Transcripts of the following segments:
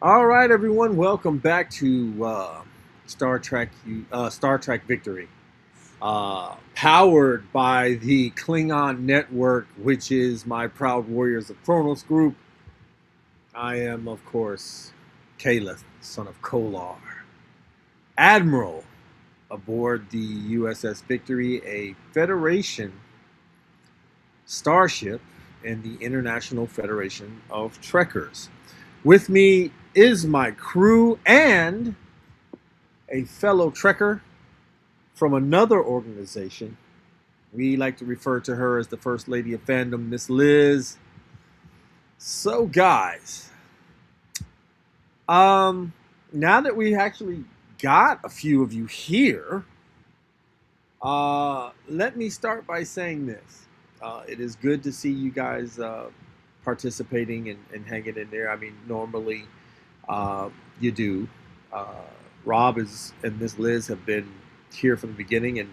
All right, everyone, welcome back to Star Trek Victory, powered by the Klingon Network, which is my proud warriors of Kronos group. I am, of course, Caleth, son of Kolar, Admiral aboard the USS Victory, a Federation starship in the International Federation of Trekkers. With me is my crew and a fellow Trekker from another organization. We like to refer to her as the First Lady of Fandom, Miss Liz. So, guys, um, now that we actually got a few of you here, let me start by saying this. It is good to see you guys participating and hanging in there. I mean, normally you do. Uh, Rob is and Miss Liz have been here from the beginning, and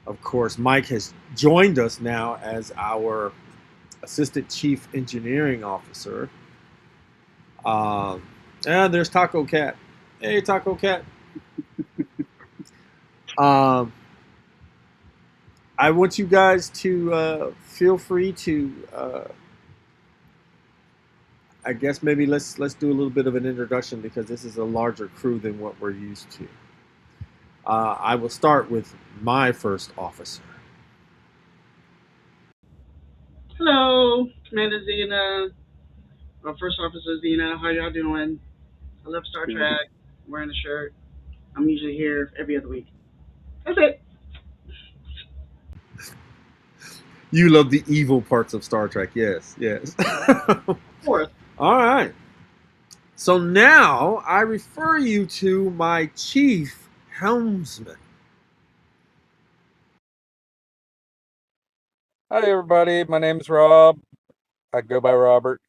of course, Mike has joined us now as our assistant chief engineering officer. Um, and there's Taco Cat. Hey, Taco Cat. Um, I want you guys to feel free to. I guess maybe let's do a little bit of an introduction because this is a larger crew than what we're used to. I will start with my first officer. Hello, Commander Zena. First Officer Zena. How y'all doing? I love Star Trek. I'm wearing a shirt. I'm usually here every other week. That's it. You love the evil parts of Star Trek, yes, yes. Fourth. All right. So now I refer you to my chief helmsman. Hi, everybody. My name's Rob. I go by Robert.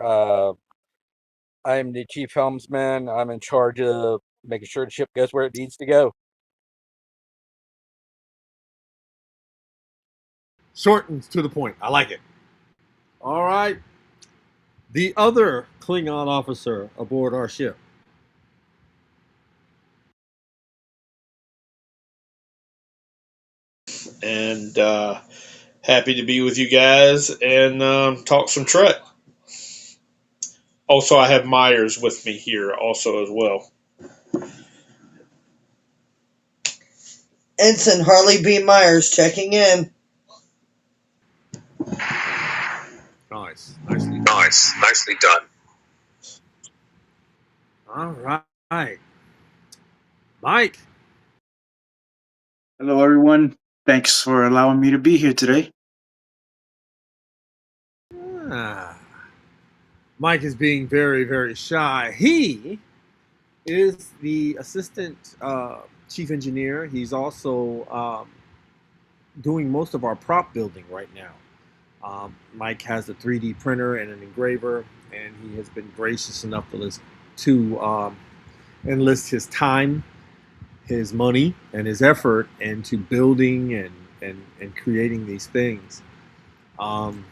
I'm the chief helmsman. I'm in charge of making sure the ship goes where it needs to go. Short and to the point. I like it. All right. The other Klingon officer aboard our ship. and happy to be with you guys and talk some Trek. Also, I have Myers with me here also as well. Ensign Harley B. Myers checking in. Nice. Nicely done. Nice, nicely done. All right. Mike. Hello, everyone. Thanks for allowing me to be here today. Ah, Mike is being very, very shy. He is the assistant chief engineer. He's also doing most of our prop building right now. Mike has a 3D printer and an engraver, and he has been gracious enough to enlist his time, his money, and his effort into building and creating these things. Um,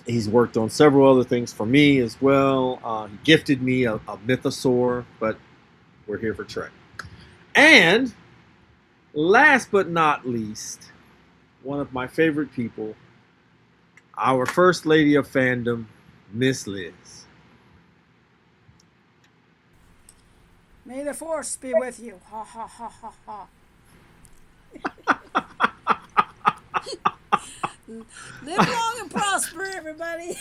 he's worked on several other things for me as well. He gifted me a mythosaur, but we're here for Trek. And last but not least, one of my favorite people, our first lady of fandom, Miss Liz. May the force be with you. Ha ha ha ha ha. Live long and prosper, everybody.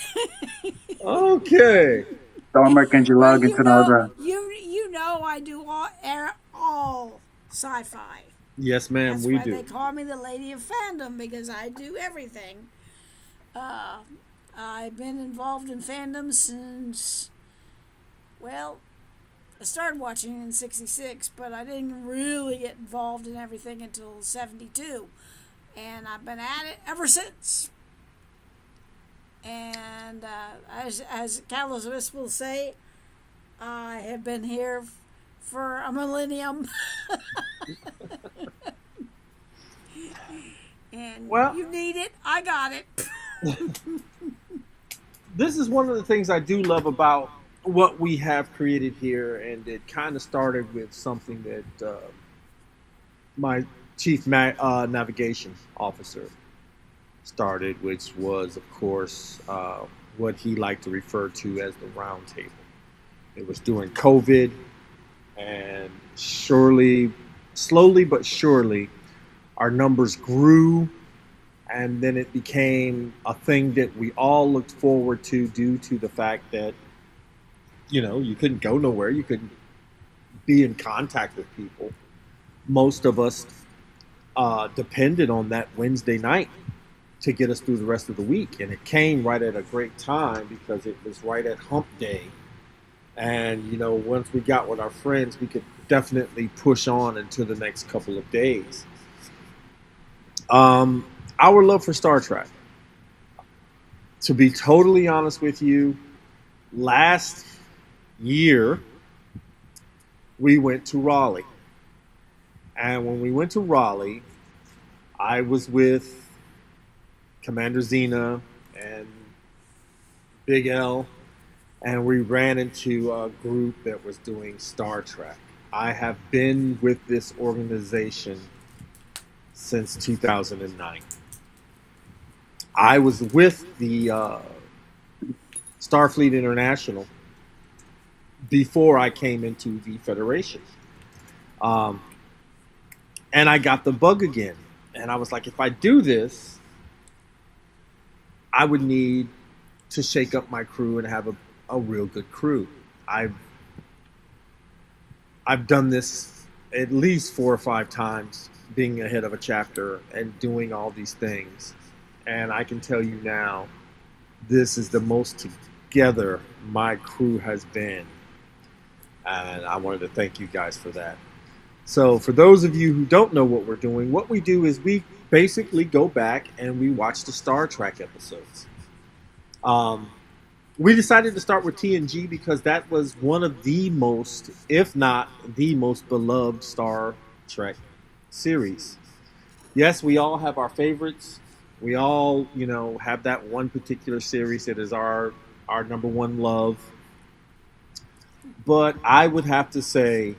Okay. Don't can you Well, log into the you know I do all sci-fi. Yes, ma'am, That's we why they do. call me the Lady of Fandom because I do everything. Uh, I've been involved in fandom since, well, I started watching in '66, but I didn't really get involved in everything until '72, and I've been at it ever since. And as Carlos will say, I have been here for a millennium. And Well, you need it, I got it. this is one of the things I do love about what we have created here, and it kind of started with something that my navigation officer started, which was, of course, what he liked to refer to as the round table. It was during COVID, and surely, slowly but surely, our numbers grew, and then it became a thing that we all looked forward to due to the fact that you couldn't go nowhere, you couldn't be in contact with people. Most of us depended on that Wednesday night to get us through the rest of the week, and it came right at a great time because it was right at Hump Day. And once we got with our friends, we could definitely push on into the next couple of days. Um, our love for Star Trek. To be totally honest with you, last year we went to Raleigh. And when we went to Raleigh, I was with Commander Xena and Big L, and we ran into a group that was doing Star Trek. I have been with this organization since 2009. I was with the Starfleet International before I came into the Federation. Um, and I got the bug again. And I was like, if I do this, I would need to shake up my crew and have a real good crew. I've I've done this at least 4 or 5 times, being ahead of a chapter and doing all these things. And I can tell you now, this is the most together my crew has been. And I wanted to thank you guys for that. So, for those of you who don't know what we're doing, what we do is we basically go back and we watch the Star Trek episodes. Um, we decided to start with TNG because that was one of the most, if not the most beloved Star Trek series. Yes, we all have our favorites. We all, have that one particular series that is our number one love. But I would have to say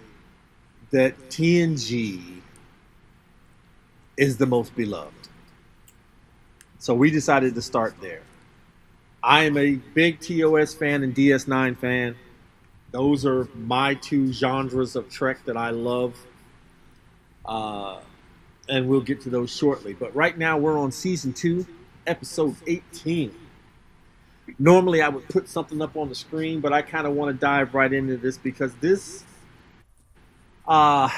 that TNG is the most beloved. So we decided to start there. I am a big TOS fan and DS9 fan. Those are my two genres of Trek that I love. Uh, and we'll get to those shortly. But right now we're on season 2, episode 18. Normally I would put something up on the screen, but I kind of want to dive right into this because this, uh,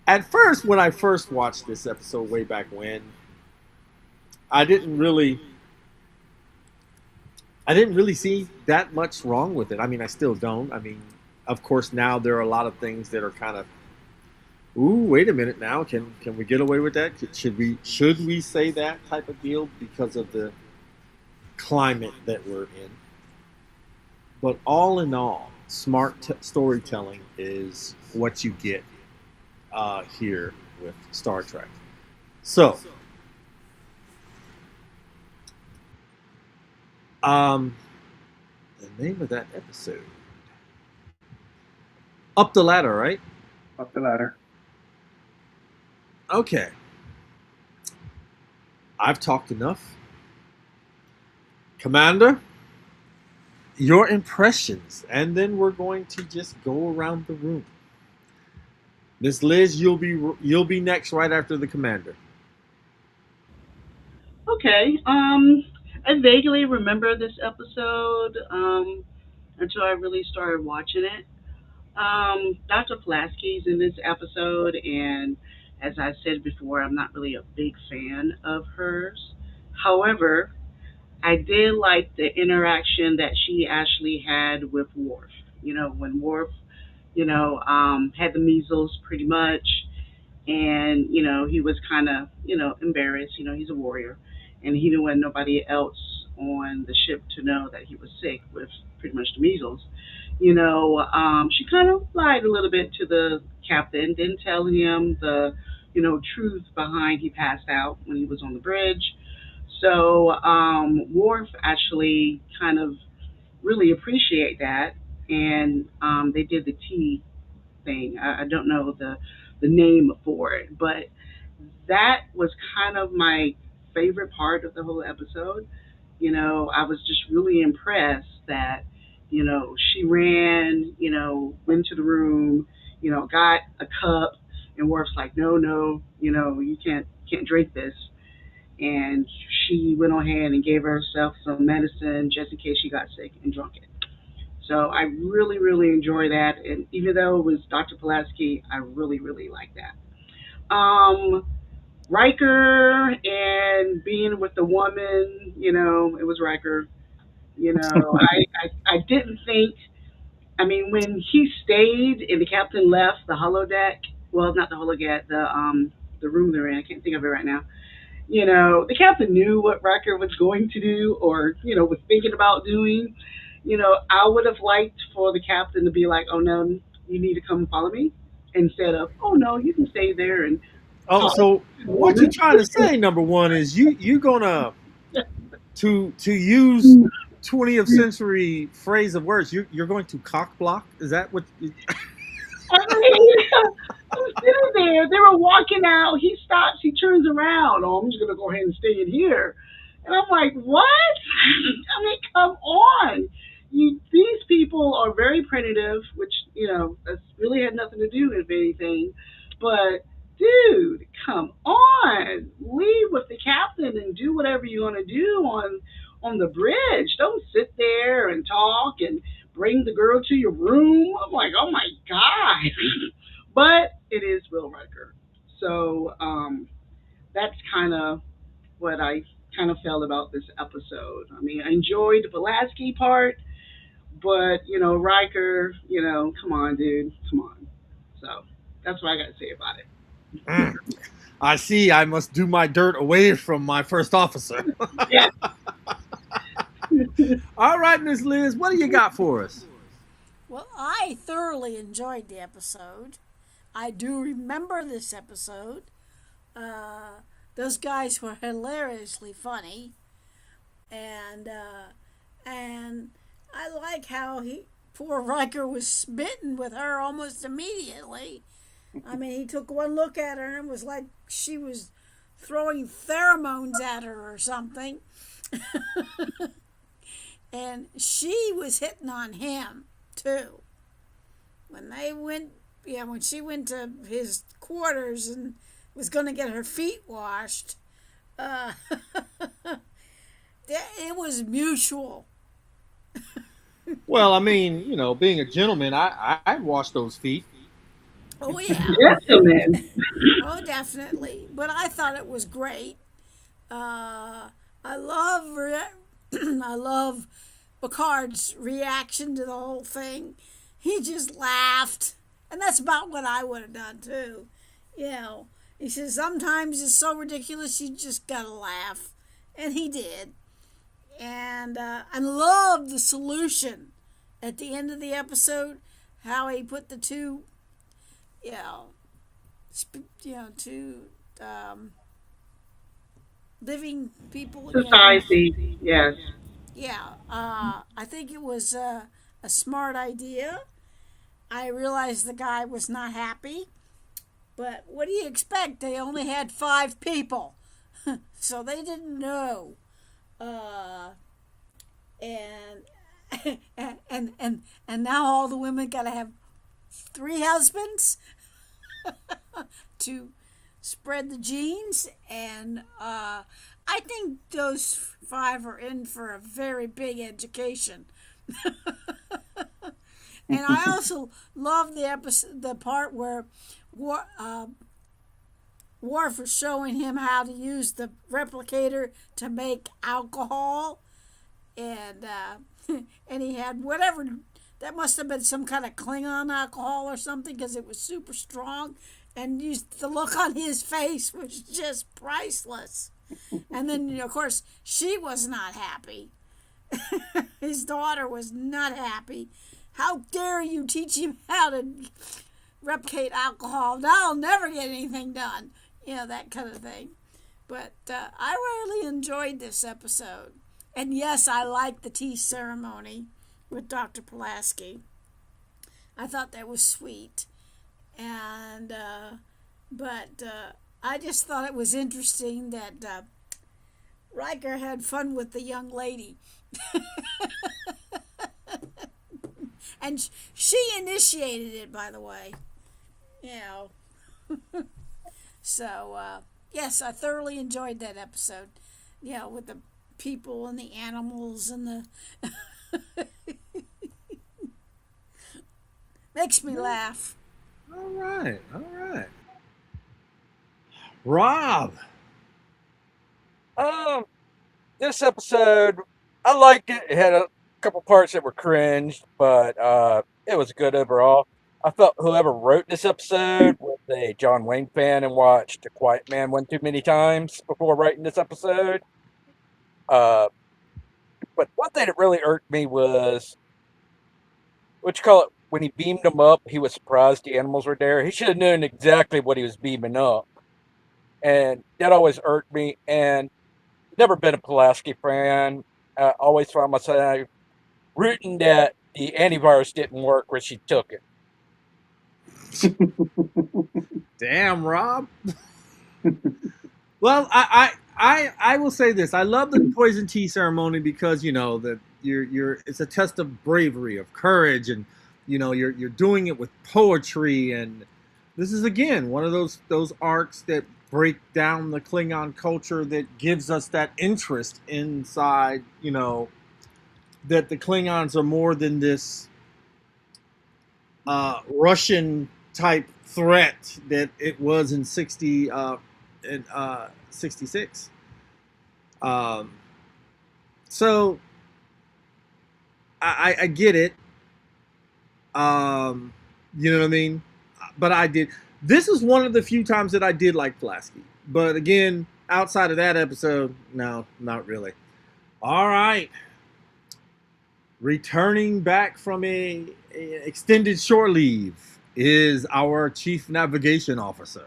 at first, when I first watched this episode way back when, I didn't really I didn't really see that much wrong with it. I mean, I still don't. I mean, of course, now there are a lot of things that are kind of, ooh, wait a minute now. Can we get away with that? Should we say that type of deal because of the climate that we're in? But all in all, smart storytelling is what you get here with Star Trek. So, um, the name of that episode, Up the Ladder, right? Up the ladder. Okay. I've talked enough. Commander, your impressions, and then we're going to just go around the room. Miss Liz, you'll be next right after the commander. Okay. I vaguely remember this episode until I really started watching it. Dr. Pulaski's in this episode, and as I said before, I'm not really a big fan of hers. However, I did like the interaction that she actually had with Worf. When Worf, had the measles pretty much, and he was kind of embarrassed. He's a warrior, and he didn't want nobody else on the ship to know that he was sick with pretty much the measles. She kind of lied a little bit to the captain, didn't tell him the truth behind he passed out when he was on the bridge. So Worf actually kind of really appreciate that. And they did the tea thing. I don't know the name for it, but that was kind of my favorite part of the whole episode. I was just really impressed that, she ran, went to the room, got a cup, and Worf's like, no, no, you can't drink this. And she went on ahead and gave herself some medicine just in case she got sick and drunk it. So I really, really enjoy that. And even though it was Dr. Pulaski, I really, really like that. Riker and being with the woman, it was Riker. I didn't think, I mean, when he stayed and the captain left the holodeck, well, not the holodeck, the room they're in, I can't think of it right now. The captain knew what Riker was going to do or, was thinking about doing. I would have liked for the captain to be like, oh no, you need to come follow me, instead of, oh no, you can stay there and Oh, talk so to the what you woman. trying to say? Number one is you gonna to use 20th century phrase of words. You're going to cock block. Is that what? I mean, I'm sitting there. They were walking out. He stops. He turns around. Oh, I'm just gonna go ahead and stay in here. And I'm like, what? I mean, come on. These people are very primitive, which that's really had nothing to do with anything. But dude, come on, leave with the captain and do whatever you want to do on the bridge. Don't sit there and talk and bring the girl to your room. I'm like, oh my god. But it is Will Riker. So that's kind of what I kind of felt about this episode. I mean, I enjoyed the Pulaski part, but Riker, come on, dude, come on. So that's what I got to say about it. Mm, I see. I must do my dirt away from my first officer. Yeah. All right, Miss Liz, what do you got for us? Well, I thoroughly enjoyed the episode. I do remember this episode. Those guys were hilariously funny, and I like how poor Riker was smitten with her almost immediately. I mean, he took one look at her and it was like she was throwing pheromones at her or something. And she was hitting on him too. When they went, when she went to his quarters and was going to get her feet washed, uh, it was mutual. Well, I mean, being a gentleman, I'd wash those feet. Oh yeah, Gentlemen. oh definitely. But I thought it was great. I love I love Picard's reaction to the whole thing. He just laughed, and that's about what I would have done too. He says sometimes it's so ridiculous you just gotta laugh, and he did. And I love the solution at the end of the episode, how he put the two, two living people. Society, yes. Yeah, I think it was a smart idea. I realized the guy was not happy, but what do you expect? They only had 5 people, so they didn't know. And and now all the women gotta have 3 husbands to spread the genes, and I think those 5 are in for a very big education. And I also love the part where Worf was showing him how to use the replicator to make alcohol, and and he had whatever, that must have been some kind of Klingon alcohol or something because it was super strong, and the look on his face was just priceless. And then of course she was not happy. His daughter was not happy. How dare you teach him how to replicate alcohol? Now I'll never get anything done. That kind of thing. But I really enjoyed this episode. And yes, I like the tea ceremony. with Dr. Pulaski. I thought that was sweet. And, but I just thought it was interesting that Riker had fun with the young lady. And she initiated it, by the way. You know. So, yes, I thoroughly enjoyed that episode. You know, with the people and the animals and the. Makes me laugh. All right, all right. Rob. This episode, I liked it. It had a couple parts that were cringe, but it was good overall. I felt whoever wrote this episode was a John Wayne fan and watched A Quiet Man one too many times before writing this episode. Uh, but one thing that really irked me was, what you call it, when he beamed them up, he was surprised the animals were there. He should have known exactly what he was beaming up. And that always irked me. And never been a Pulaski fan. Always found myself rooting that the antivirus didn't work when she took it. Damn, Rob. Well, I will say this. I love the poison tea ceremony because that you're it's a test of bravery, of courage, and you're doing it with poetry, and this is again one of those arcs that break down the Klingon culture that gives us that interest inside, that the Klingons are more than this Russian type threat that it was in 66. So I get it. You know what I mean? But I did. This is one of the few times that I did like Pulaski. But again, outside of that episode, no, not really. All right. Returning back from a extended shore leave is our chief navigation officer.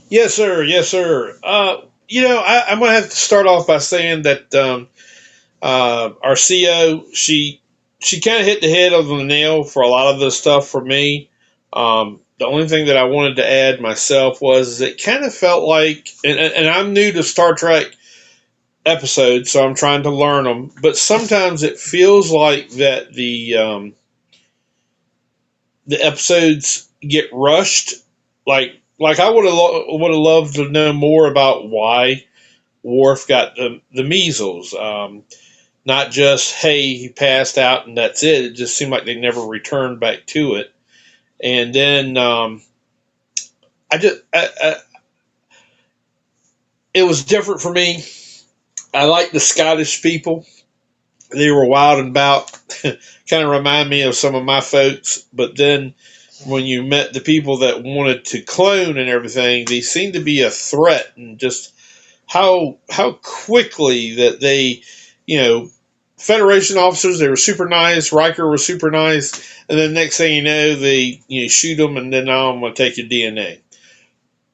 Yes, sir. Yes, sir. I'm going to have to start off by saying that our CO, she kind of hit the head on the nail for a lot of the stuff for me. The only thing that I wanted to add myself was it kind of felt like, and I'm new to Star Trek episodes, so I'm trying to learn them. But sometimes it feels like that the episodes get rushed. Like I would have loved to know more about why Worf got the measles. Not just, hey, he passed out and that's it. It just seemed like they never returned back to it. And then it was different for me. I like the Scottish people. They were wild and about, kind of remind me of some of my folks. But then when you met the people that wanted to clone and everything, they seemed to be a threat, and just how quickly that they, Federation officers, they were super nice. Riker was super nice, and then next thing you know, they shoot them, and then now I'm going to take your DNA.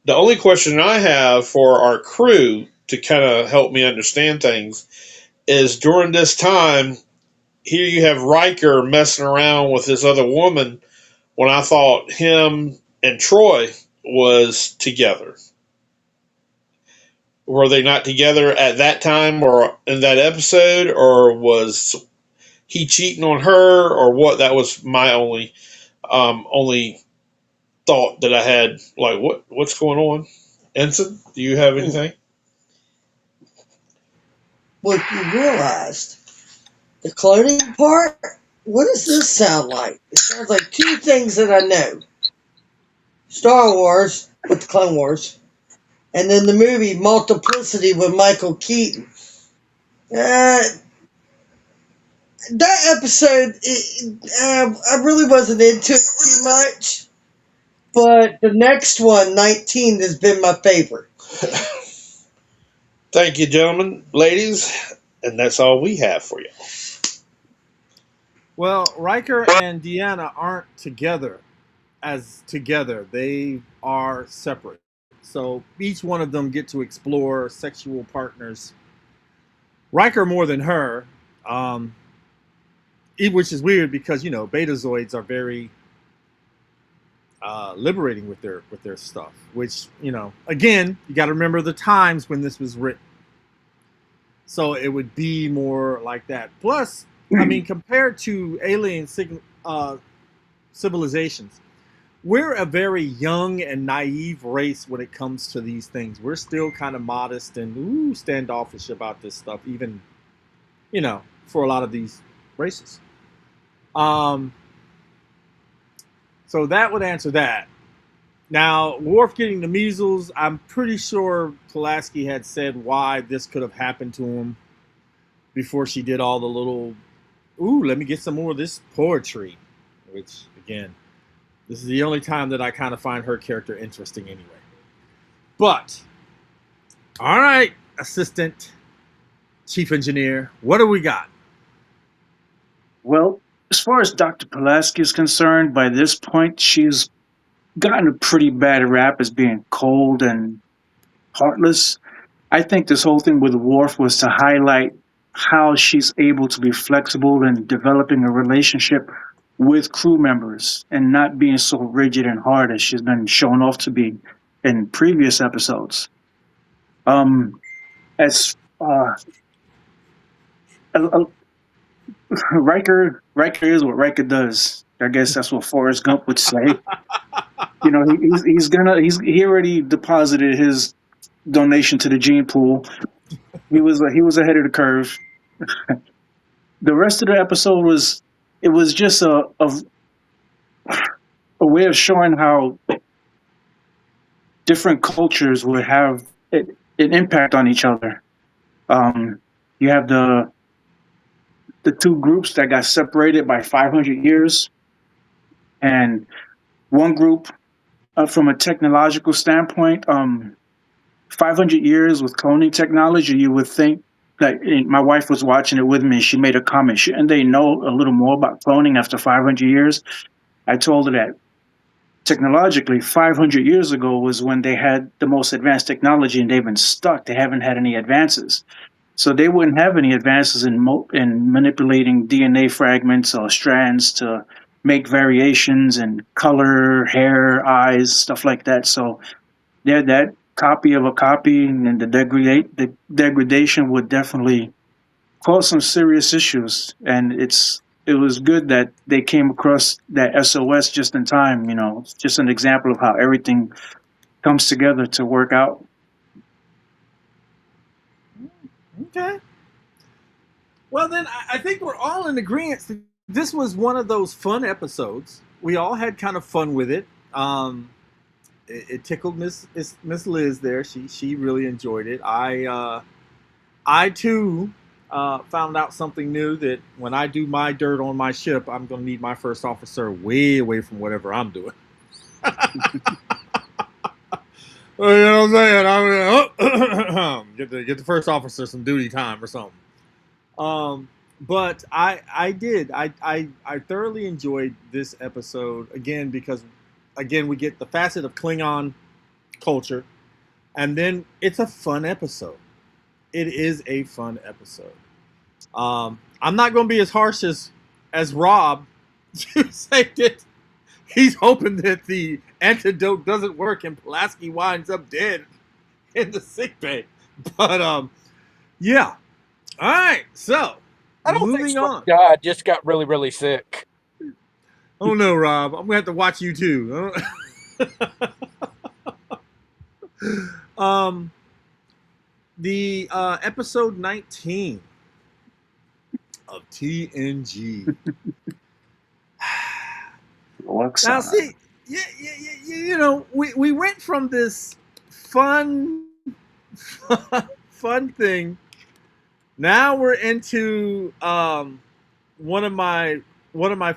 The only question I have for our crew to kind of help me understand things is during this time, here you have Riker messing around with this other woman when I thought him and Troy was together. Were they not together at that time or in that episode, or was he cheating on her, or what? That was my only thought that I had. Like, what's going on? Ensign, do you have anything? What you realized, the cloning part, what does this sound like? It sounds like two things that I know. Star Wars with the Clone Wars, and then the movie Multiplicity with Michael Keaton. That episode, I really wasn't into it too much, but the next one, 19, has been my favorite. Thank you, gentlemen, ladies, and that's all we have for you. Well, Riker and Deanna aren't together as together. They are separate. So each one of them get to explore sexual partners Riker more than her, um, which is weird because Betazoids are very liberating with their stuff. Which again, you got to remember the times when this was written, so it would be more like that. Plus, I mean, compared to civilizations, we're a very young and naive race when it comes to these things. We're still kind of modest and standoffish about this stuff, even for a lot of these races. Um, so that would answer that. Now, Worf getting the measles, I'm pretty sure Pulaski had said why this could have happened to him before she did all the little, let me get some more of this poetry, which, again, this is the only time that I kind of find her character interesting anyway. But, all right, Assistant Chief Engineer, what do we got? Well, as far as Dr. Pulaski is concerned, by this point, she's gotten a pretty bad rap as being cold and heartless. I think this whole thing with Worf was to highlight how she's able to be flexible in developing a relationship with crew members and not being so rigid and hard as she's been shown off to be in previous episodes. As uh, Riker is what Riker does. I guess that's what Forrest Gump would say. He already deposited his donation to the gene pool. He was ahead of the curve. The rest of the episode was just a way of showing how different cultures would have an impact on each other. You have the two groups that got separated by 500 years, and one group, from a technological standpoint, 500 years with cloning technology, you would think that my wife was watching it with me. She made a comment. Shouldn't they know a little more about cloning after 500 years? I told her that technologically, 500 years ago was when they had the most advanced technology, and they've been stuck. They haven't had any advances. So they wouldn't have any advances in manipulating DNA fragments or strands to make variations in color, hair, eyes, stuff like that. So they're that copy of a copy, and the degradation would definitely cause some serious issues. And it was good that they came across that SOS just in time. It's just an example of how everything comes together to work out. Okay. Well, then I think we're all in agreement. This was one of those fun episodes. We all had kind of fun with it. It tickled Miss Liz there. She really enjoyed it. I too found out something new, that when I do my dirt on my ship, I'm going to need my first officer way away from whatever I'm doing. Well, you know what I'm saying? I'm gonna get the first officer some duty time or something. But I thoroughly enjoyed this episode, again, because again we get the facet of Klingon culture, and then it's a fun episode. It is a fun episode. I'm not going to be as harsh as Rob to say that he's hoping that the antidote doesn't work and Pulaski winds up dead in the sick bay. But yeah. All right. So I don't think moving Spock on. died, just got really, really sick. Oh no, Rob! I'm gonna have to watch you too. um, the episode 19 of TNG. Now, see, we went from this fun fun thing. Now we're into one of my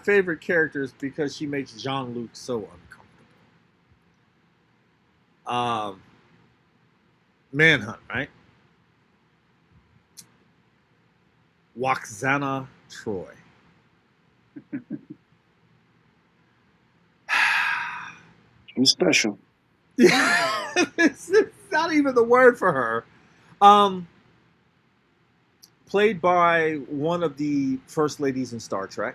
favorite characters, because she makes Jean-Luc so uncomfortable. Manhunt, right? Waxana Troy. She's special. It's not even the word for her. played by one of the first ladies in Star Trek,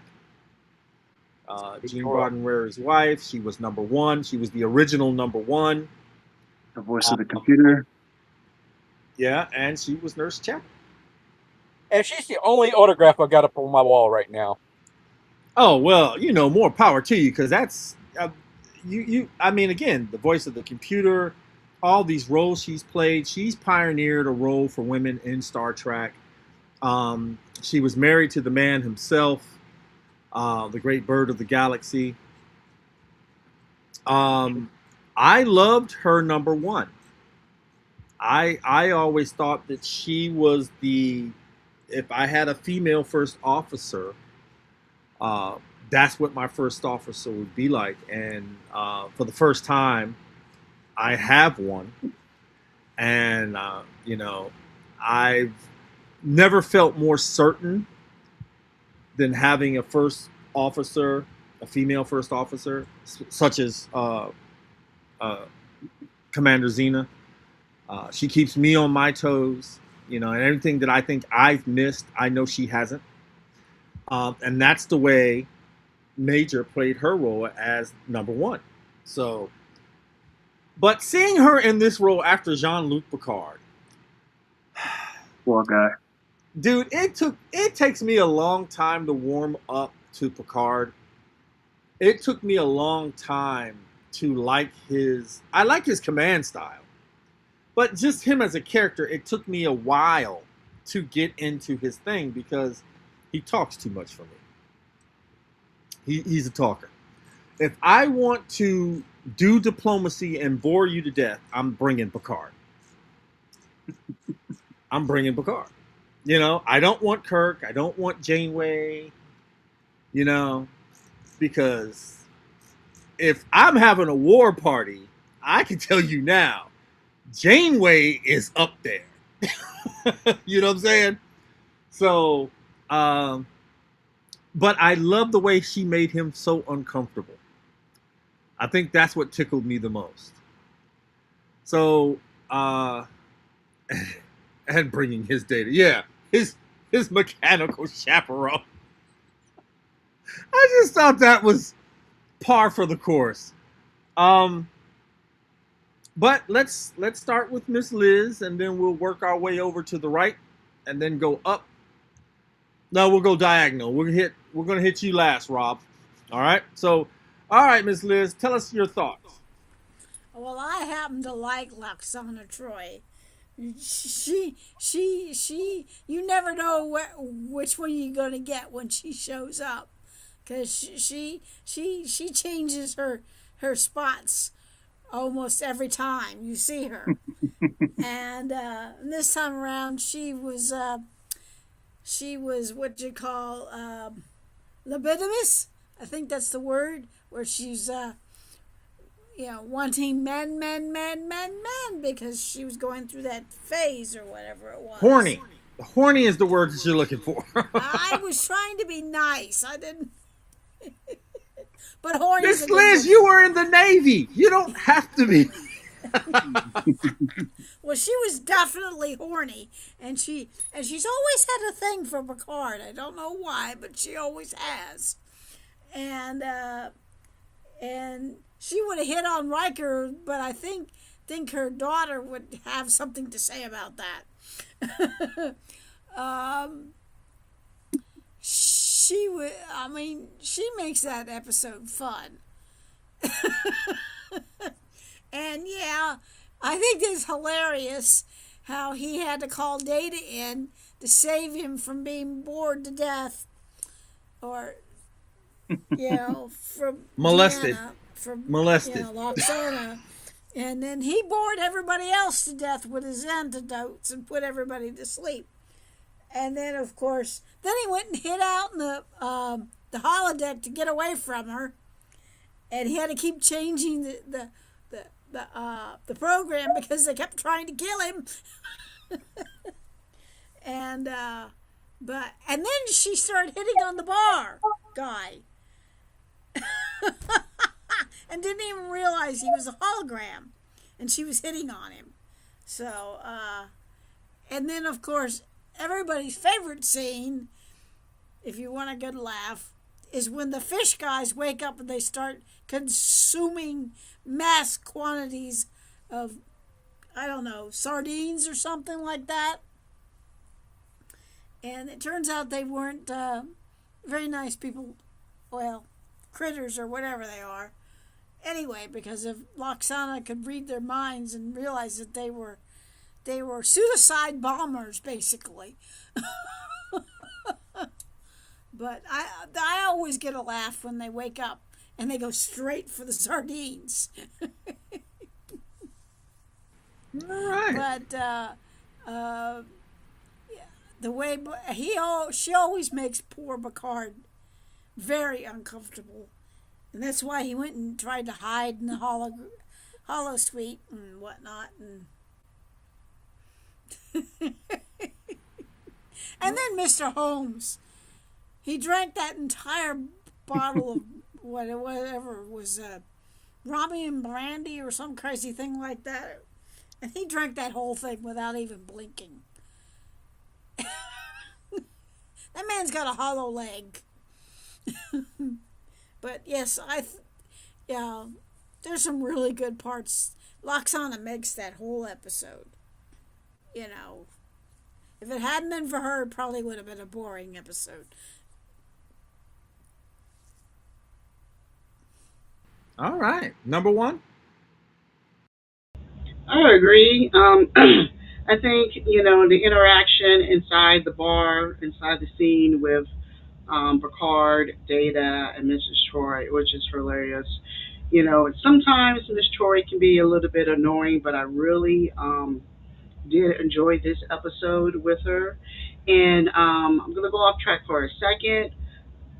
Gene Victoria. Roddenberry's wife. She was number one. She was the original number one. The voice Uh, of the computer. yeah, and she was Nurse Chapel. And she's the only autograph I got up on my wall right now. Oh well, more power to you because that's you. I mean, again, the voice of the computer, all these roles she's played. She's pioneered a role for women in Star Trek. She was married to the man himself, the great bird of the galaxy. I loved her number one. I always thought that she was the, if I had a female first officer, uh, that's what my first officer would be like. And for the first time, I have one, and I've never felt more certain than having a first officer, a female first officer, such as Commander Xena. She keeps me on my toes, and everything that I think I've missed, I know she hasn't. And that's the way Major played her role as number one. So, but seeing her in this role after Jean-Luc Picard, Poor guy. dude, it takes me a long time to warm up to Picard. It took me a long time to I like his command style. But just him as a character, it took me a while to get into his thing because he talks too much for me. He's a talker. If I want to do diplomacy and bore you to death, I'm bringing Picard. I'm bringing Picard. I don't want Kirk. I don't want Janeway. Because if I'm having a war party, I can tell you now, Janeway is up there. You know what I'm saying? So, but I love the way she made him so uncomfortable. I think that's what tickled me the most. So, and bringing his data, yeah, his mechanical chaperone. I just thought that was par for the course. But let's start with Miss Liz, and then we'll work our way over to the right, and then go up. No, we'll go diagonal. We're gonna hit you last, Rob. All right. So, all right, Miss Liz, tell us your thoughts. Well, I happen to like Loxana Troy. You never know which one you're gonna get when she shows up, because she changes her spots almost every time you see her. And this time around, she was what you call libidinous. I think that's the word, where she's wanting men, because she was going through that phase or whatever it was. Horny. Horny is the word that you're looking for. I was trying to be nice. I didn't. But horny. Miss Liz, you were in the Navy. You don't have to be. Well, she was definitely horny, and she's always had a thing for Picard. I don't know why, but she always has. And she would have hit on Riker, but I think her daughter would have something to say about that. She makes that episode fun. And yeah, I think it's hilarious how he had to call Data in to save him from being bored to death, or from molested, Deanna, from molested, Loxana. And then he bored everybody else to death with his antidotes and put everybody to sleep. And then, of course, he went and hid out in the holodeck to get away from her, and he had to keep changing the program because they kept trying to kill him. And then she started hitting on the bar guy, and didn't even realize he was a hologram, and she was hitting on him. So and then of course everybody's favorite scene, if you want a good laugh, is when the fish guys wake up and they start consuming mass quantities of, I don't know, sardines or something like that. And it turns out they weren't very nice people, well, critters or whatever they are. Anyway, because if Loxana could read their minds and realize that they were suicide bombers, basically. But I always get a laugh when they wake up and they go straight for the sardines. All right. But the way she always makes poor Picard very uncomfortable, and that's why he went and tried to hide in the hollow suite and whatnot, and and then Mr. Holmes, he drank that entire bottle of whatever it was, Romulan brandy or some crazy thing like that, and he drank that whole thing without even blinking. That man's got a hollow leg. But yes, there's some really good parts. Loxana makes that whole episode. You know, if it hadn't been for her, it probably would have been a boring episode. All right. Number one. I agree. I think, the interaction inside the bar, inside the scene with Picard, Data, and Mrs. Troy, which is hilarious. Sometimes Miss Troy can be a little bit annoying, but I really did enjoy this episode with her. And I'm going to go off track for a second.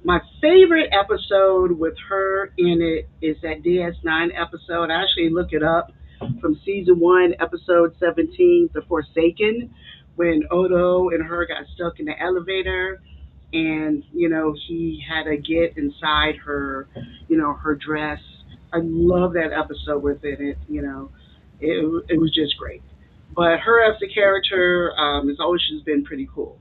My favorite episode with her in it is that DS9 episode. I actually looked it up, from season 1, episode 17, The Forsaken, when Odo and her got stuck in the elevator, and he had to get inside her, her dress. I love that episode with it. It was just great. But her as a character has always just been pretty cool.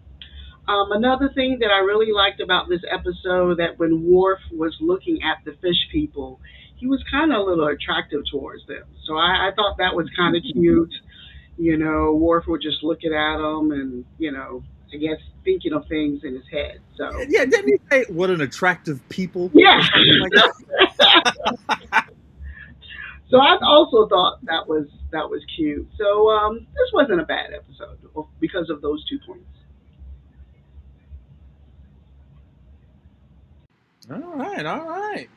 Another thing that I really liked about this episode, that when Worf was looking at the fish people, he was kind of a little attractive towards them. So I thought that was kind of cute. Worf was just looking at them and, I guess thinking of things in his head. So Yeah, didn't he say what an attractive people? yeah. Like that? So I also thought that was cute. So this wasn't a bad episode because of those 2 points. All right, all right.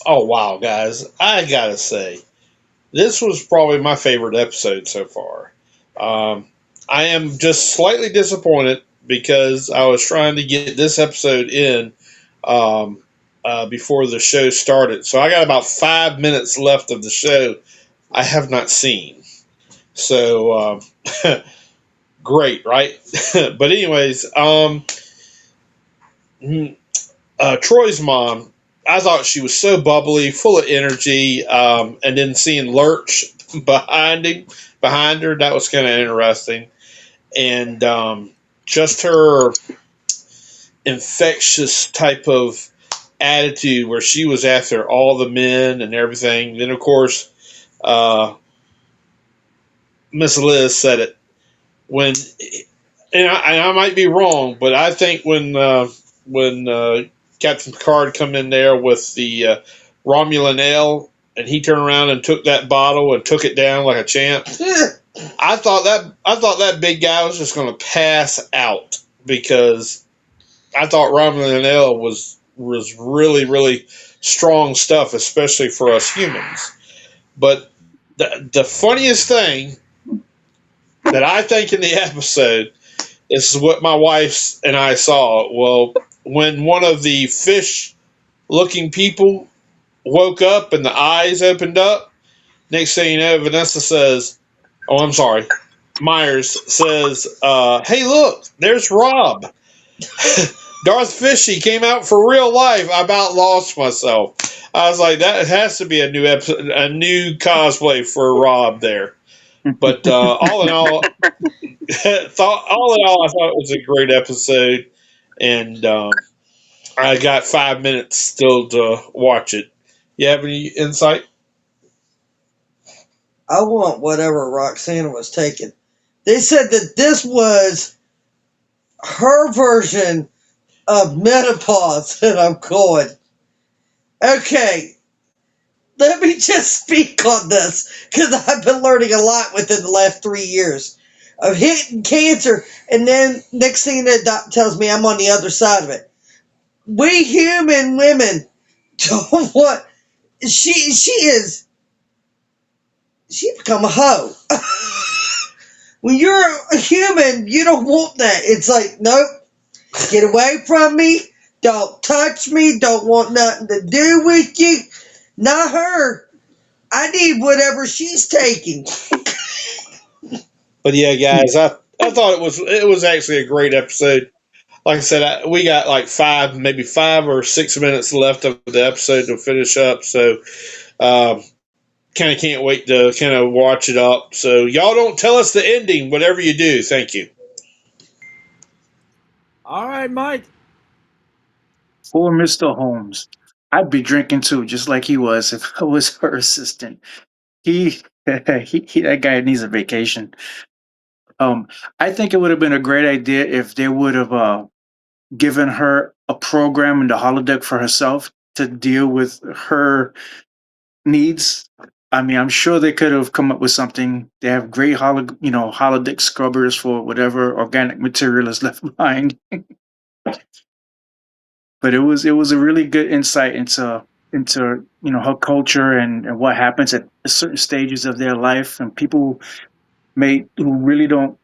Oh wow, guys! I gotta say, this was probably my favorite episode so far. I am just slightly disappointed because I was trying to get this episode in before the show started, so I got about 5 minutes left of the show I have not seen. So great, right? But anyways, Troy's mom, I thought she was so bubbly, full of energy, and then seeing Lurch behind her, that was kind of interesting. And just her infectious type of attitude where she was after all the men and everything. Then, of course, Miss Liz said it when, and I might be wrong, but I think when Captain Picard come in there with the Romulan ale, and he turned around and took that bottle and took it down like a champ. I thought that big guy was just going to pass out, because I thought Romulan ale was really, really strong stuff, especially for us humans. But the funniest thing that I think in the episode is what my wife and I saw. Well, when one of the fish-looking people woke up and the eyes opened up, next thing you know, Vanessa says, oh, I'm sorry, Myers says, hey, look, there's Rob. Darth Fishy came out for real life. I about lost myself. I was like, that has to be a new episode, a new cosplay for Rob there. But all in all, I thought it was a great episode, and I got 5 minutes still to watch it. You have any insight? I want whatever Roxana was taking. They said that this was her version of menopause, and I'm going, okay, let me just speak on this because I've been learning a lot within the last 3 years of hitting cancer, and then next thing that doc tells me I'm on the other side of it. We human women don't want. She's become a hoe. When you're a human, you don't want that. It's like, nope, get away from me. Don't touch me. Don't want nothing to do with you. Not her. I need whatever she's taking. But yeah, guys, I thought it was actually a great episode. Like I said, we got like maybe 5 or 6 minutes left of the episode to finish up. So kind of can't wait to kind of watch it up. So y'all don't tell us the ending, whatever you do. Thank you. All right, Mike. Poor Mr. Holmes. I'd be drinking too, just like he was if I was her assistant. He, that guy needs a vacation. I think it would have been a great idea if they would have given her a program in the holodeck for herself to deal with her needs. I mean, I'm sure they could have come up with something. They have great holodeck scrubbers for whatever organic material is left behind. But it was a really good insight into her culture and what happens at certain stages of their life, and people may who really don't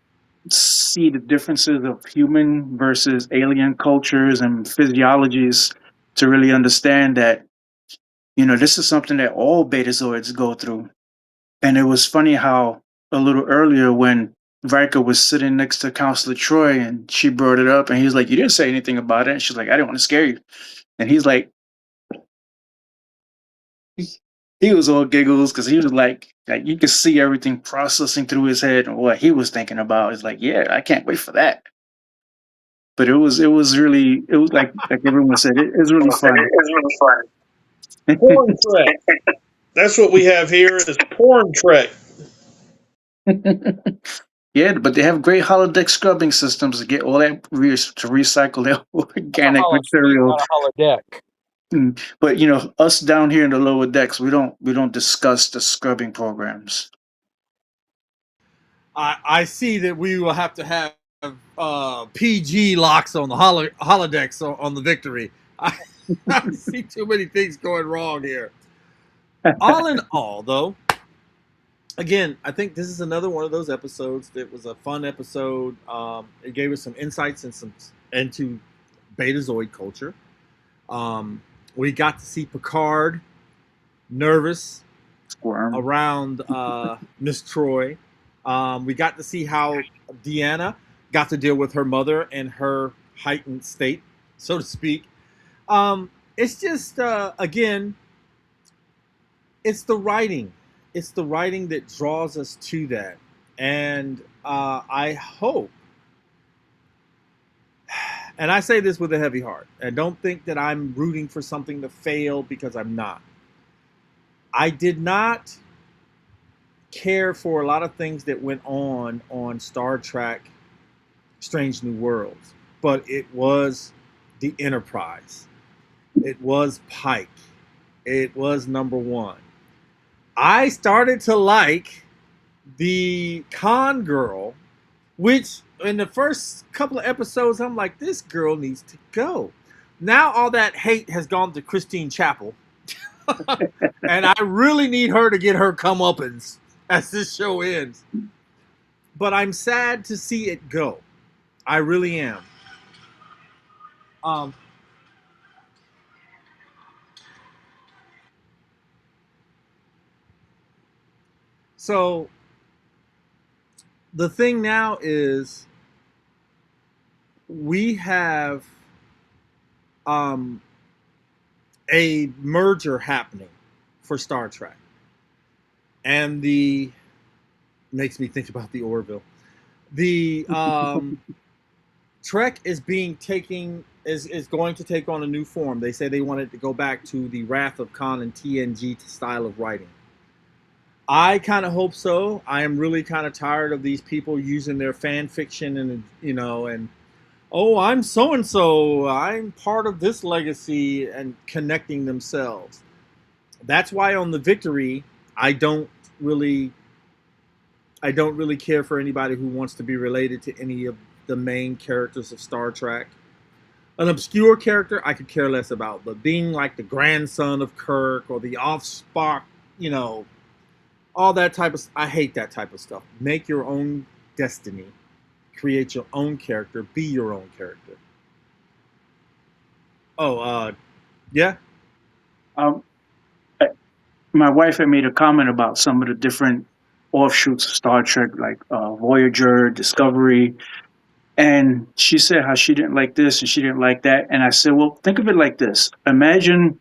see the differences of human versus alien cultures and physiologies to really understand that this is something that all betazoids go through. And it was funny how a little earlier when Riker was sitting next to Counselor Troy and she brought it up and he was like, "You didn't say anything about it." And she's like, "I didn't want to scare you." And he's like, he was all giggles because he was like you could see everything processing through his head and what he was thinking about. It's like, yeah, I can't wait for that. But it was really, it was like everyone said, it was really fun. Porn Trek. That's what we have here is Porn Trek. Yeah, but they have great holodeck scrubbing systems to get all that to recycle their I'm a organic hollow suite, material. not a hollow deck. But us down here in the lower decks, we don't discuss the scrubbing programs. I see that we will have to have PG locks on the holodecks on the Victory. I see too many things going wrong here. All in all, though, again, I think this is another one of those episodes that was a fun episode. It gave us some insights into Betazoid culture. We got to see Picard nervous Squirm. around Miss Troy. We got to see how Deanna got to deal with her mother and her heightened state, so to speak. It's just, again, it's the writing. It's the writing that draws us to that. And I hope, and I say this with a heavy heart, and don't think that I'm rooting for something to fail because I'm not. I did not care for a lot of things that went on Star Trek Strange New Worlds, but it was the Enterprise. It was Pike. It was number one. I started to like the con girl, which in the first couple of episodes, I'm like, this girl needs to go. Now all that hate has gone to Christine Chapel. And I really need her to get her comeuppance as this show ends. But I'm sad to see it go. I really am. Um, so the thing now is we have a merger happening for Star Trek, and the makes me think about the Orville. The Trek is being taking is going to take on a new form. They say they wanted to go back to the Wrath of Khan and TNG style of writing. I kind of hope so. I am really kind of tired of these people using their fan fiction and and oh, I'm so and so. I'm part of this legacy and connecting themselves. That's why on the Victory, I don't really I don't really care for anybody who wants to be related to any of the main characters of Star Trek. An obscure character I could care less about, but being like the grandson of Kirk or the offspark, you know, all that type of I hate that type of stuff. Make your own destiny, create your own character, be your own character. Oh, yeah. Um, I- my wife had made a comment about some of the different offshoots of Star Trek, like Voyager, Discovery, and she said how she didn't like this and she didn't like that. And I said, well, think of it like this: imagine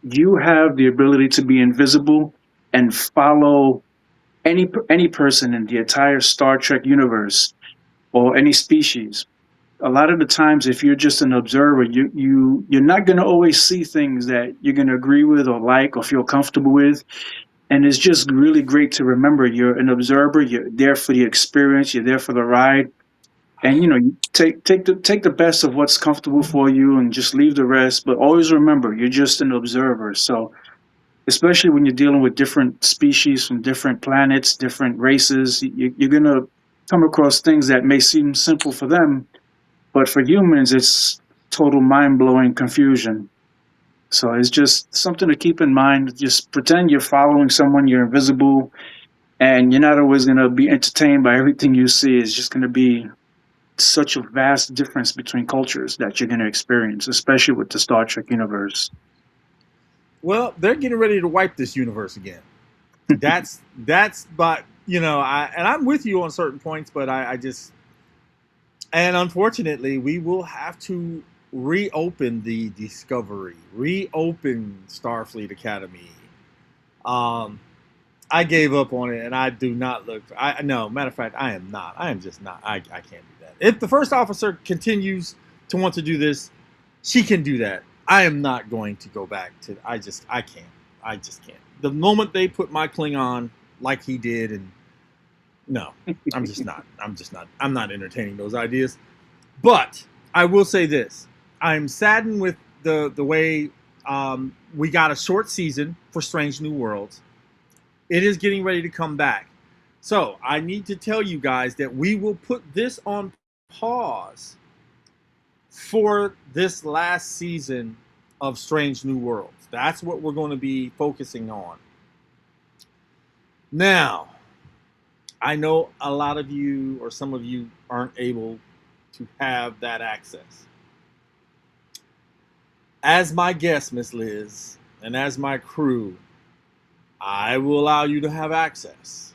you have the ability to be invisible and follow any person in the entire Star Trek universe or any species. A lot of the times, if you're just an observer, you're not going to always see things that you're going to agree with or like or feel comfortable with. And it's just really great to remember you're an observer. You're there for the experience. You're there for the ride. And you take the best of what's comfortable for you, and just leave the rest. But always remember, you're just an observer. So especially when you're dealing with different species from different planets, different races, you're going to come across things that may seem simple for them, but for humans, it's total mind blowing confusion. So it's just something to keep in mind. Just pretend you're following someone, you're invisible, and you're not always going to be entertained by everything you see. It's just going to be such a vast difference between cultures that you're going to experience, especially with the Star Trek universe. Well, they're getting ready to wipe this universe again. But I'm with you on certain points, but I just and unfortunately we will have to reopen the Discovery, reopen Starfleet Academy. Um, I gave up on it, and I do not look. I no matter of fact, I am not. I am just not. I can't do that. If the first officer continues to want to do this, she can do that. I am not going to go back to. I can't. I just can't. The moment they put my Klingon like he did, and no, I'm just not. I'm just not. I'm not entertaining those ideas. But I will say this: I'm saddened with the way we got a short season for Strange New Worlds. It is getting ready to come back. So I need to tell you guys that we will put this on pause for this last season of Strange New Worlds. That's what we're going to be focusing on. Now, I know a lot of you or some of you aren't able to have that access. As my guest, Miss Liz, and as my crew, I will allow you to have access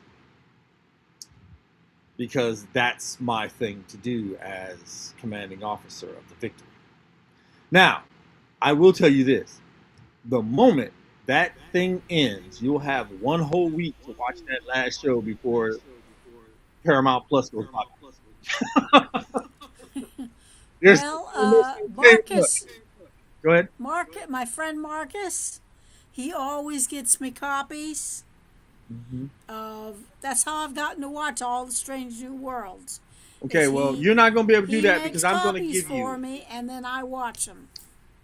because that's my thing to do as commanding officer of the Victory. Now, I will tell you this. The moment that thing ends, you'll have one whole week to watch that last show before Paramount Plus goes live. There's Well, look, Marcus, go ahead. My friend Marcus, he always gets me copies Mm-hmm. of. That's how I've gotten to watch all the Strange New Worlds. Okay, Is well, you're not going to be able to do he that makes because I'm going to copies give for you. me, and then I watch them.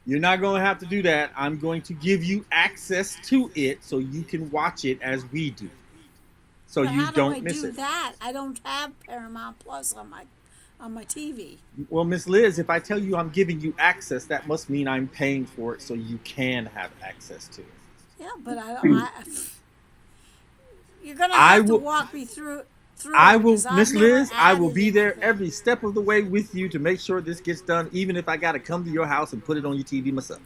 You're not going to have to do that. I'm going to give you access to it so you can watch it as we do. So But you how do I don't miss do it. that? I don't have Paramount Plus on my TV. Well, Miss Liz, if I tell you I'm giving you access, that must mean I'm paying for it so you can have access to it. Yeah, but you're gonna I have to will walk me through I it will because I've Miss never Liz, I will added be there anything. every step of the way with you to make sure this gets done, even if I gotta come to your house and put it on your TV myself.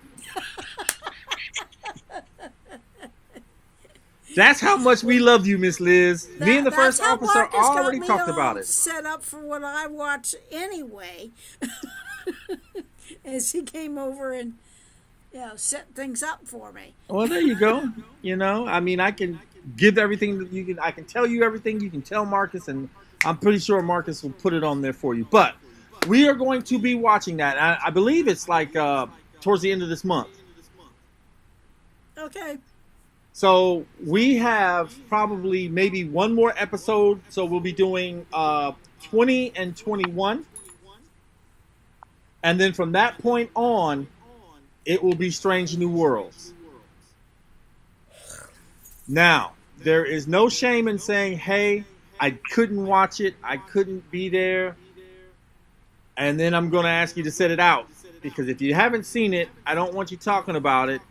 That's how much we love you, Miss Liz. Me and the That's first how officer Marcus got already me talked about all it. set up for what I watch anyway. As he came over and set things up for me. Well, there you go. I mean, I can give everything that you can. I can tell you everything you can tell Marcus, and I'm pretty sure Marcus will put it on there for you. But we are going to be watching that. I believe it's like towards the end of this month. Okay. So we have probably maybe one more episode. So we'll be doing 20 and 21. And then from that point on, it will be Strange New Worlds. Now, there is no shame in saying, hey, I couldn't watch it. I couldn't be there. And then I'm going to ask you to set it out. Because if you haven't seen it, I don't want you talking about it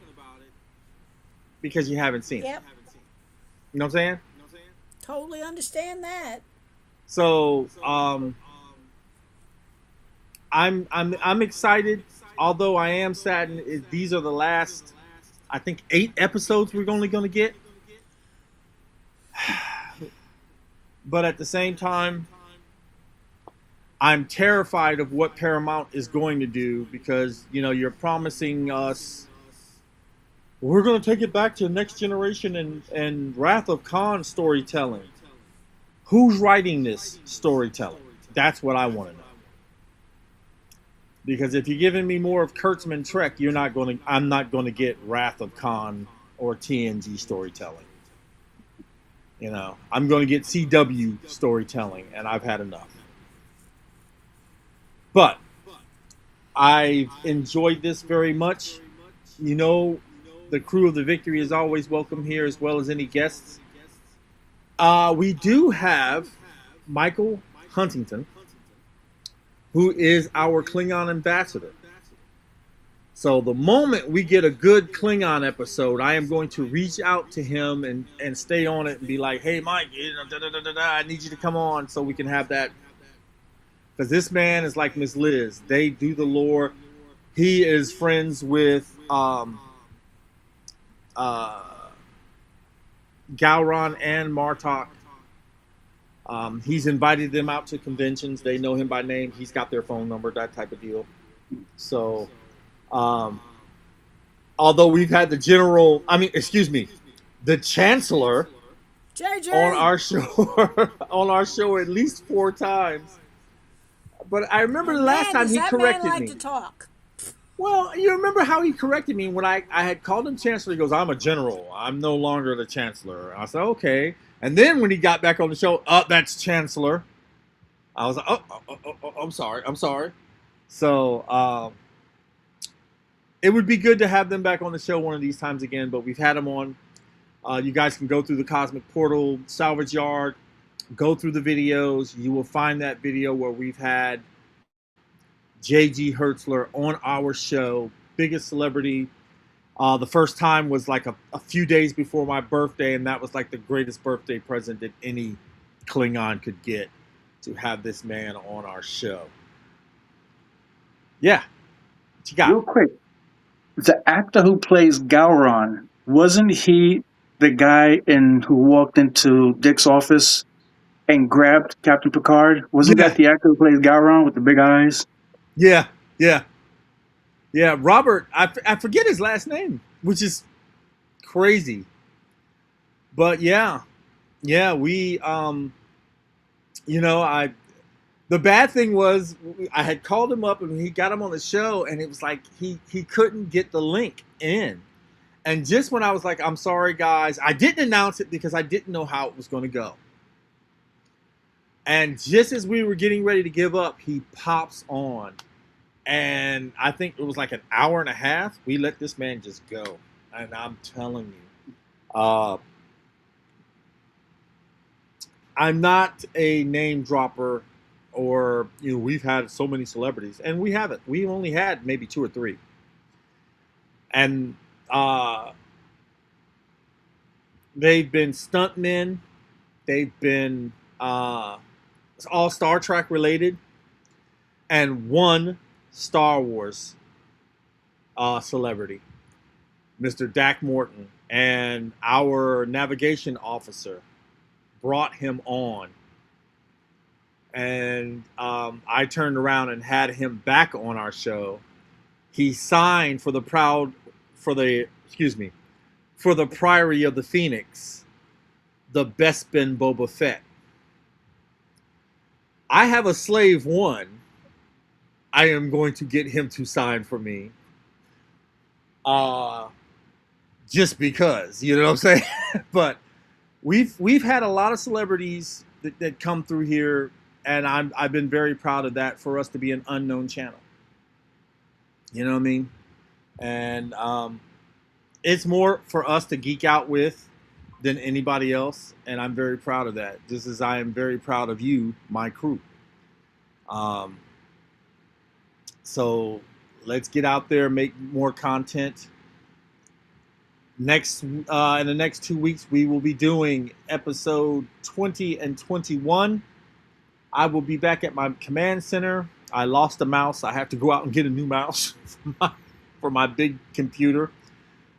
because you haven't seen Yep. it. You know what I'm saying? Totally understand that. So, I'm excited, although I am saddened. These are the last, I think, 8 episodes we're only going to get. But at the same time, I'm terrified of what Paramount is going to do because, you're promising us we're going to take it back to Next Generation and Wrath of Khan storytelling. Who's writing this storytelling? That's what I want to know. Because if you're giving me more of Kurtzman Trek, I'm not going to get Wrath of Khan or TNG storytelling. I'm going to get CW storytelling, and I've had enough. But I've enjoyed this very much. The crew of the Victory is always welcome here, as well as any guests. We do have Michael Huntington, who is our Klingon ambassador. So the moment we get a good Klingon episode, I am going to reach out to him and stay on it and be like, hey, Mike, I need you to come on so we can have that. Because this man is like Miss Liz. They do the lore. He is friends with Gowron and Martok. He's invited them out to conventions. They know him by name. He's got their phone number, that type of deal. So, although we've had the Chancellor JJ. on our show at least 4 times. But I remember the last time he corrected man like me. to talk. Well, you remember how he corrected me when I had called him Chancellor. He goes, I'm a general. I'm no longer the Chancellor. I said, okay. And then when he got back on the show, that's Chancellor. I was like, I'm sorry. So it would be good to have them back on the show one of these times again, but we've had them on. You guys can go through the Cosmic Portal Salvage Yard, go through the videos. You will find that video where we've had J.G. Hertzler on our show, biggest celebrity. The first time was like a few days before my birthday, and that was like the greatest birthday present that any Klingon could get, to have this man on our show. Yeah. What you got? Real quick, the actor who plays Gowron, wasn't he the guy who walked into Dick's office and grabbed Captain Picard? Wasn't that the actor who plays Gowron with the big eyes? Yeah. Robert, I forget his last name, which is crazy. But yeah, we, the bad thing was I had called him up and he got him on the show, and it was like he couldn't get the link in. And just when I was like, I'm sorry, guys, I didn't announce it because I didn't know how it was going to go. And just as we were getting ready to give up, he pops on. And I think it was like an hour and a half. We let this man just go. And I'm telling you, I'm not a name dropper, or, we've had so many celebrities, and we haven't. We've only had maybe 2 or 3. And they've been stuntmen. They've been all Star Trek related, and one Star Wars celebrity, Mr. Dak Morton, and our navigation officer brought him on. And I turned around and had him back on our show. He signed for the Proud for the excuse me for the Priory of the Phoenix, the Bespin Boba Fett. I have a slave one. I am going to get him to sign for me. Just because, you know what I'm saying? But we've had a lot of celebrities that come through here, and I've been very proud of that for us to be an unknown channel. You know what I mean? And it's more for us to geek out with than anybody else, and I'm very proud of that. Just as I am very proud of you, my crew. So let's get out there, make more content. Next, in the next 2 weeks, we will be doing episode 20 and 21. I will be back at my command center. I lost a mouse. I have to go out and get a new mouse for my big computer,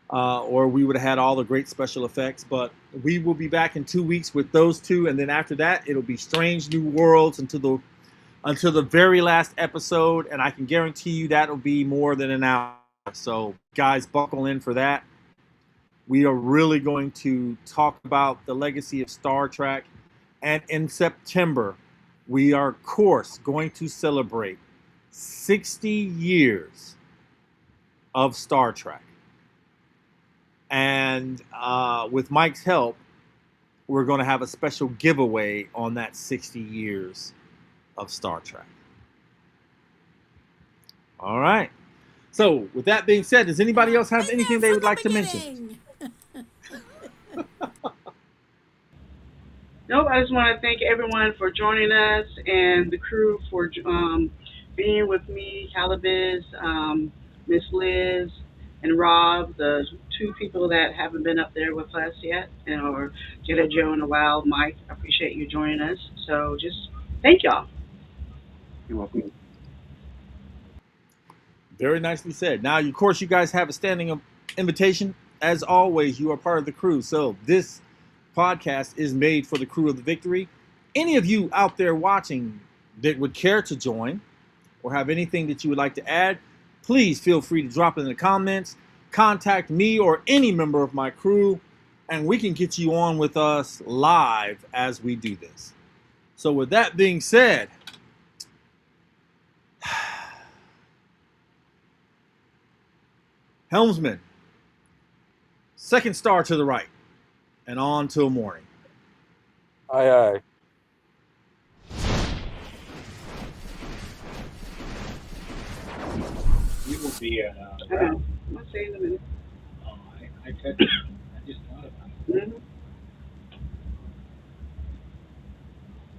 or we would have had all the great special effects. But we will be back in 2 weeks with those two, and then after that, it'll be Strange New Worlds until the very last episode, and I can guarantee you that'll be more than an hour. So, guys, buckle in for that. We are really going to talk about the legacy of Star Trek, and in September, we are, of course, going to celebrate 60 years of Star Trek. And with Mike's help, we're going to have a special giveaway on that 60 years of Star Trek. All right. So, with that being said, does anybody else have anything they would like to mention? Nope, I just want to thank everyone for joining us and the crew for being with me, Calabiz, Miss Liz, and Rob, the two people that haven't been up there with us yet, or Jetta Joe in a while. Mike, I appreciate you joining us. So just thank y'all. You're welcome. Very nicely said. Now, of course, you guys have a standing invitation. As always, you are part of the crew. So this podcast is made for the crew of the Victory. Any of you out there watching that would care to join or have anything that you would like to add, please feel free to drop it in the comments. Contact me or any member of my crew, and we can get you on with us live as we do this. So with that being said, helmsman, second star to the right, and on till morning. Aye, aye. We will be at. I'll say in a minute. I just thought about it. Mm-hmm.